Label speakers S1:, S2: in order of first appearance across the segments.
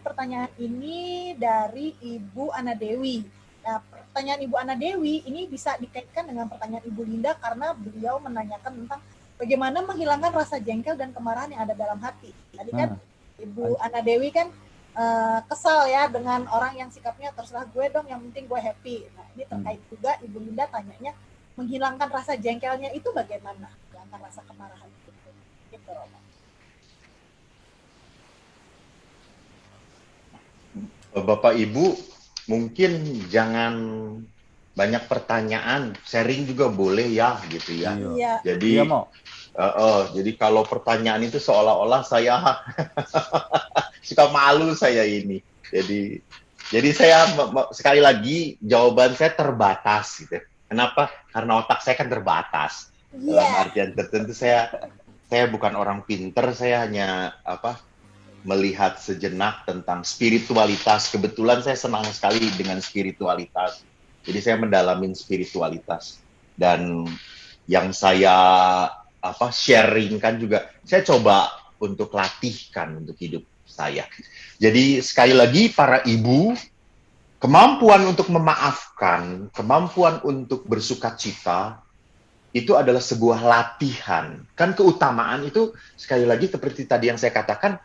S1: pertanyaan ini dari Ibu Ana Dewi. Nah, pertanyaan Ibu Ana Dewi ini bisa dikaitkan dengan pertanyaan Ibu Linda karena beliau menanyakan tentang bagaimana menghilangkan rasa jengkel dan kemarahan yang ada dalam hati. Tadi kan Ibu Ana Dewi kan kesal ya dengan orang yang sikapnya terserah gue dong, yang penting gue happy. Nah, ini terkait juga Ibu Linda tanyanya menghilangkan rasa jengkelnya itu bagaimana? Menghilangkan rasa kemarahan itu. Gitu, Romo.
S2: Bapak Ibu, mungkin jangan banyak pertanyaan, sharing juga boleh ya, gitu ya.
S1: Iya.
S2: Jadi, jadi kalau pertanyaan itu seolah-olah saya suka malu saya ini. Jadi saya sekali lagi jawaban saya terbatas gitu. Kenapa? Karena otak saya kan terbatas. Dalam artian tertentu saya bukan orang pinter, saya hanya melihat sejenak tentang spiritualitas. Kebetulan saya senang sekali dengan spiritualitas. Jadi saya mendalamin spiritualitas. Dan yang saya sharingkan juga, saya coba untuk latihkan untuk hidup saya. Jadi sekali lagi para ibu, kemampuan untuk memaafkan, kemampuan untuk bersukacita, itu adalah sebuah latihan. Kan keutamaan itu, sekali lagi seperti tadi yang saya katakan,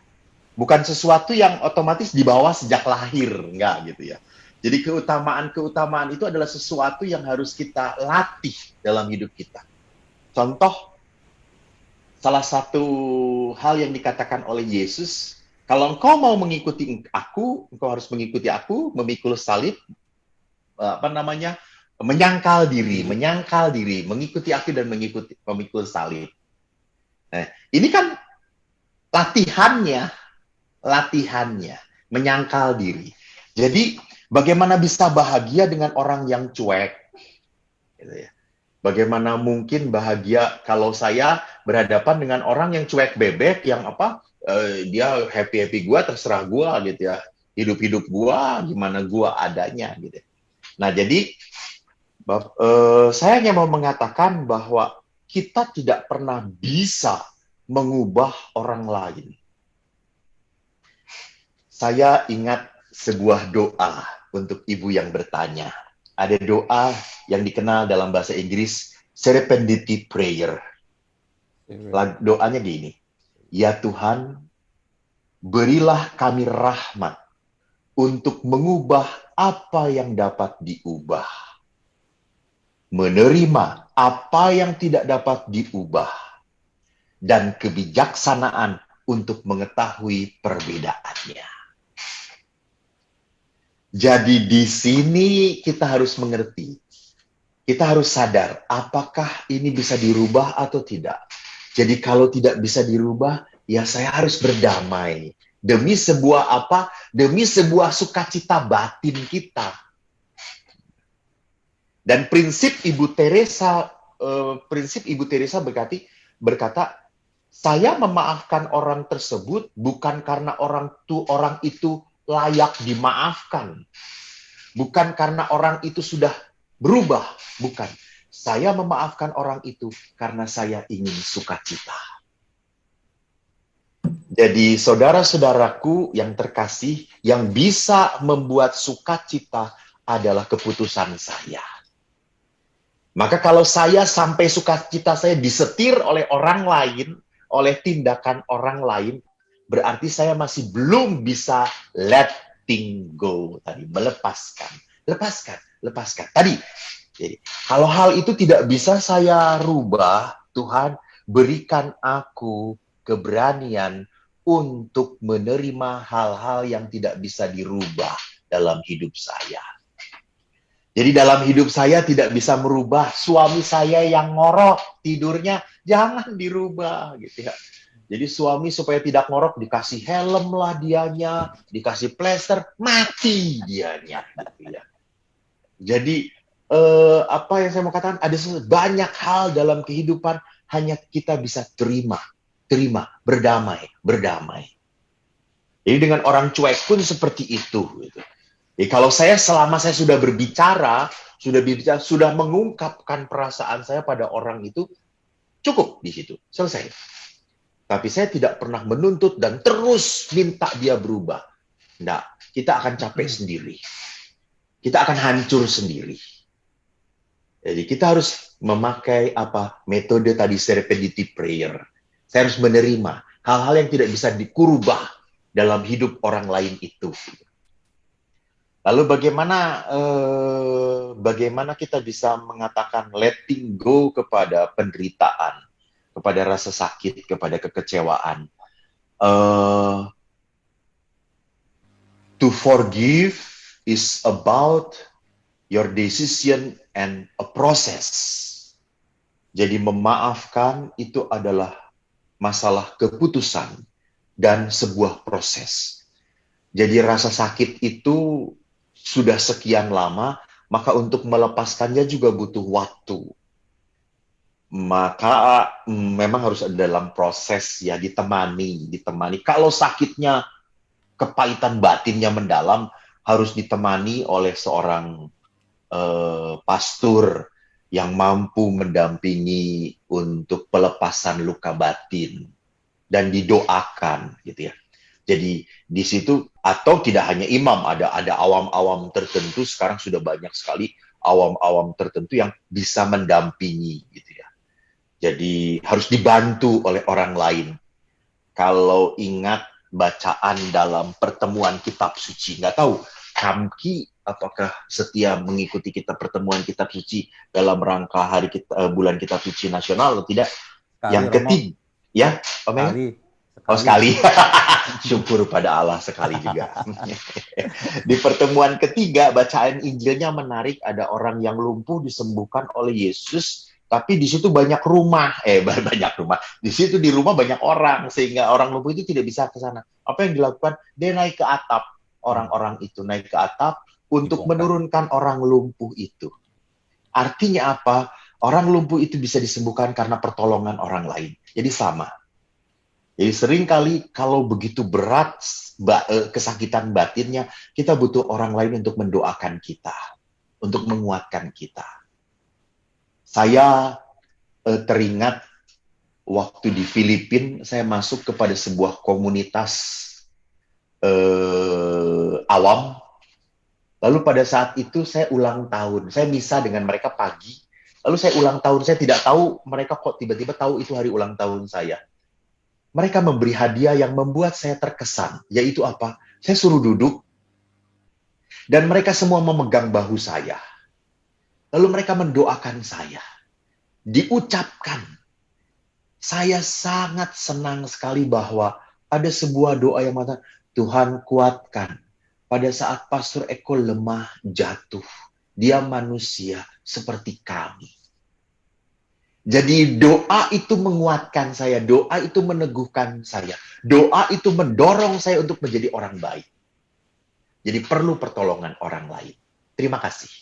S2: bukan sesuatu yang otomatis dibawa sejak lahir, enggak gitu ya. Jadi keutamaan itu adalah sesuatu yang harus kita latih dalam hidup kita. Contoh, salah satu hal yang dikatakan oleh Yesus, kalau engkau mau mengikuti aku, engkau harus mengikuti aku, memikul salib, menyangkal diri, mengikuti aku dan memikul salib. Nah, ini kan latihannya, menyangkal diri. Jadi, bagaimana bisa bahagia dengan orang yang cuek? Gitu ya. Bagaimana mungkin bahagia kalau saya berhadapan dengan orang yang cuek bebek, yang dia happy gua, terserah gua gitu ya. Hidup gua, gimana gua adanya gitu. Nah, jadi saya hanya mau mengatakan bahwa kita tidak pernah bisa mengubah orang lain. Saya ingat sebuah doa untuk ibu yang bertanya. Ada doa yang dikenal dalam bahasa Inggris, serendipity prayer. Doanya gini, ya Tuhan, berilah kami rahmat untuk mengubah apa yang dapat diubah. Menerima apa yang tidak dapat diubah. Dan kebijaksanaan untuk mengetahui perbedaannya. Jadi di sini kita harus mengerti, kita harus sadar apakah ini bisa dirubah atau tidak. Jadi kalau tidak bisa dirubah, ya saya harus berdamai demi sebuah demi sebuah sukacita batin kita. Dan prinsip Ibu Teresa berkata, saya memaafkan orang tersebut bukan karena orang itu layak dimaafkan. Bukan karena orang itu sudah berubah. Bukan. Saya memaafkan orang itu karena saya ingin sukacita. Jadi saudara-saudaraku yang terkasih, yang bisa membuat sukacita adalah keputusan saya. Maka kalau saya sampai sukacita saya disetir oleh orang lain, oleh tindakan orang lain, berarti saya masih belum bisa letting go tadi, melepaskan. Lepaskan. Tadi, jadi, kalau hal itu tidak bisa saya rubah, Tuhan berikan aku keberanian untuk menerima hal-hal yang tidak bisa dirubah dalam hidup saya. Jadi dalam hidup saya tidak bisa merubah suami saya yang ngorok tidurnya, jangan dirubah gitu ya. Jadi suami supaya tidak ngorok dikasih helm lah dianya, dikasih plester, mati dianya gitu ya. Jadi apa yang saya mau katakan, ada banyak hal dalam kehidupan hanya kita bisa terima, berdamai. Jadi dengan orang cuek pun seperti itu gitu. Jadi kalau selama saya sudah berbicara, sudah mengungkapkan perasaan saya pada orang itu, cukup di situ, selesai. Tapi saya tidak pernah menuntut dan terus minta dia berubah. Enggak, kita akan capek sendiri. Kita akan hancur sendiri. Jadi kita harus memakai metode tadi serpentitive prayer. Saya harus menerima hal-hal yang tidak bisa dikurubah dalam hidup orang lain itu. Lalu bagaimana kita bisa mengatakan letting go kepada penderitaan, kepada rasa sakit, kepada kekecewaan. To forgive is about your decision and a process. Jadi memaafkan itu adalah masalah keputusan dan sebuah proses. Jadi rasa sakit itu sudah sekian lama, maka untuk melepaskannya juga butuh waktu. Maka memang harus ada dalam proses ya, ditemani. Kalau sakitnya, kepahitan batinnya mendalam, harus ditemani oleh seorang pastor yang mampu mendampingi untuk pelepasan luka batin dan didoakan gitu ya. Jadi di situ, atau tidak hanya imam, ada awam-awam tertentu, sekarang sudah banyak sekali awam-awam tertentu yang bisa mendampingi gitu ya. Jadi harus dibantu oleh orang lain. Kalau ingat bacaan dalam pertemuan kitab suci, nggak tahu Kamki apakah setia mengikuti pertemuan kitab suci dalam rangka bulan kitab suci nasional atau tidak? Yang ketiga, ya, sekali. Syukur pada Allah, sekali juga. Di pertemuan ketiga, bacaan Injilnya menarik. Ada orang yang lumpuh disembuhkan oleh Yesus, tapi di situ banyak rumah. Di situ di rumah banyak orang, sehingga orang lumpuh itu tidak bisa ke sana. Apa yang dilakukan? Dia naik ke atap. Orang-orang itu naik ke atap untuk menurunkan orang lumpuh itu. Artinya apa? Orang lumpuh itu bisa disembuhkan karena pertolongan orang lain. Jadi sama. Jadi seringkali kalau begitu berat kesakitan batinnya, kita butuh orang lain untuk mendoakan kita, untuk menguatkan kita. Saya teringat waktu di Filipina, saya masuk kepada sebuah komunitas awam. Lalu pada saat itu saya ulang tahun, saya misa dengan mereka pagi. Lalu saya ulang tahun, saya tidak tahu mereka kok tiba-tiba tahu itu hari ulang tahun saya. Mereka memberi hadiah yang membuat saya terkesan, yaitu apa? Saya suruh duduk, dan mereka semua memegang bahu saya. Lalu mereka mendoakan saya. Diucapkan. Saya sangat senang sekali bahwa ada sebuah doa yang mengatakan, Tuhan kuatkan. Pada saat Pastor Eko lemah jatuh, dia manusia seperti kami. Jadi doa itu menguatkan saya, doa itu meneguhkan saya, doa itu mendorong saya untuk menjadi orang baik. Jadi perlu pertolongan orang lain. Terima kasih.